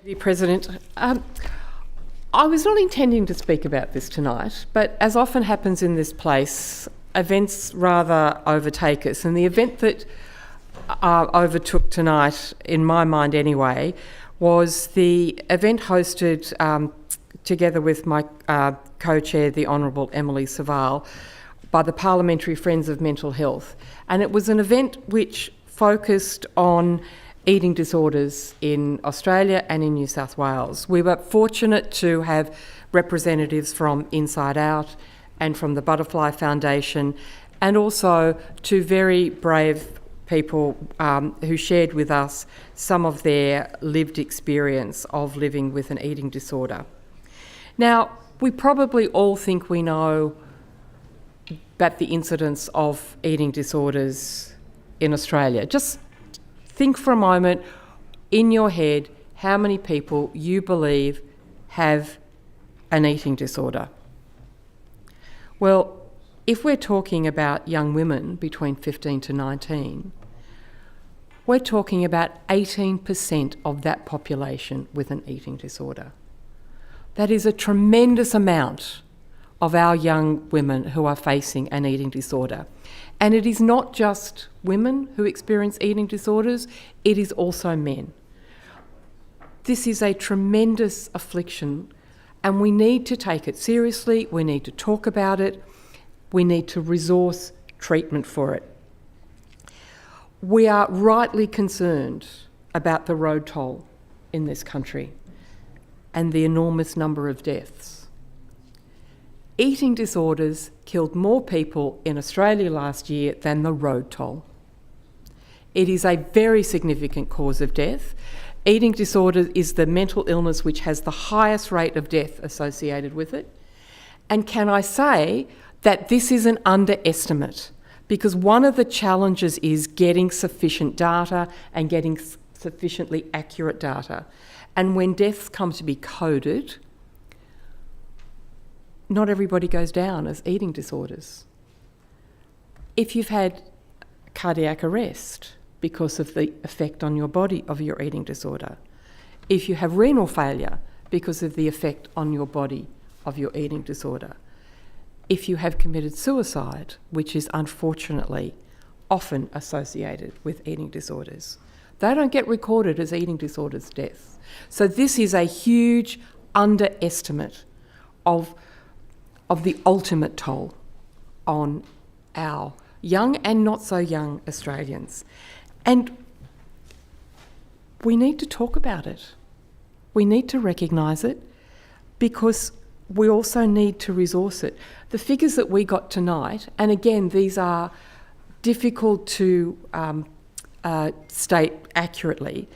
Dear President, I was not intending to speak about this tonight, but as often happens in this place, events rather overtake us. And the event that overtook tonight, in my mind anyway, was the event hosted together with my co-chair, the Honourable Emily Saval, by the Parliamentary Friends of Mental Health. And it was an event which focused on eating disorders in Australia and in New South Wales. We were fortunate to have representatives from Inside Out and from the Butterfly Foundation, and also two very brave people who shared with us some of their lived experience of living with an eating disorder. Now, we probably all think we know about the incidence of eating disorders in Australia. Just think for a moment in your head how many people you believe have an eating disorder. Well, if we're talking about young women between 15 to 19, we're talking about 18% of that population with an eating disorder. That is a tremendous amount of our young women who are facing an eating disorder. And it is not just women who experience eating disorders, it is also men. This is a tremendous affliction, and we need to take it seriously, we need to talk about it, we need to resource treatment for it. We are rightly concerned about the road toll in this country and the enormous number of deaths. Eating disorders killed more people in Australia last year than the road toll. It is a very significant cause of death. Eating disorder is the mental illness which has the highest rate of death associated with it. And can I say that this is an underestimate? Because one of the challenges is getting sufficient data and getting sufficiently accurate data. And when deaths come to be coded, not everybody goes down as eating disorders. If you've had cardiac arrest because of the effect on your body of your eating disorder, if you have renal failure because of the effect on your body of your eating disorder, if you have committed suicide, which is unfortunately often associated with eating disorders, they don't get recorded as eating disorders deaths. So this is a huge underestimate of the ultimate toll on our young and not so young Australians. And we need to talk about it. We need to recognise it, because we also need to resource it. The figures that we got tonight, and again, these are difficult to state accurately,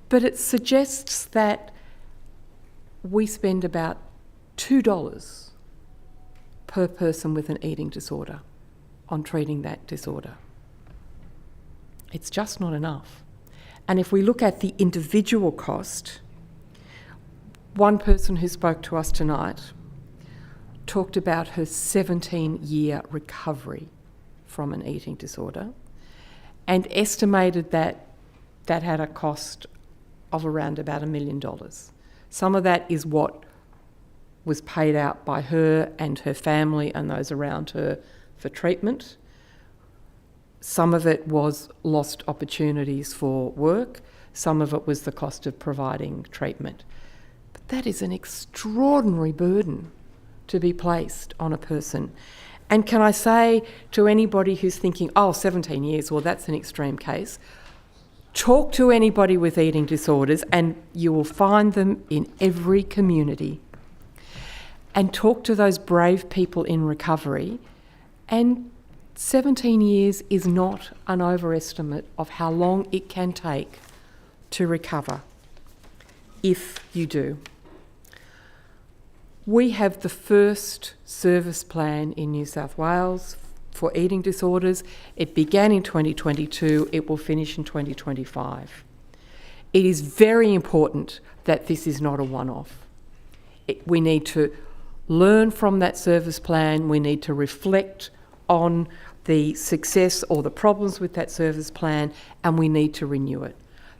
but it suggests that we spend about $2 per person with an eating disorder on treating that disorder. It's just not enough. And if we look at the individual cost, one person who spoke to us tonight talked about her 17-year recovery from an eating disorder and estimated that that had a cost of around about $1 million. Some of that is what was paid out by her and her family and those around her for treatment. Some of it was lost opportunities for work. Some of it was the cost of providing treatment. But that is an extraordinary burden to be placed on a person. And can I say to anybody who's thinking, 17 years, well, that's an extreme case, talk to anybody with eating disorders and you will find them in every community. And talk to those brave people in recovery. And 17 years is not an overestimate of how long it can take to recover, if you do. We have the first service plan in New South Wales for eating disorders. It began in 2022, it will finish in 2025. It is very important that this is not a one-off. We need to learn from that service plan, we need to reflect on the success or the problems with that service plan, and we need to renew it.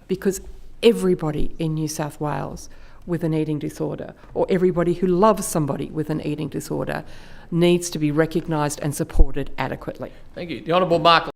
Because everybody in New South Wales with an eating disorder, or everybody who loves somebody with an eating disorder, needs to be recognised and supported adequately. Thank you. The Honourable Mark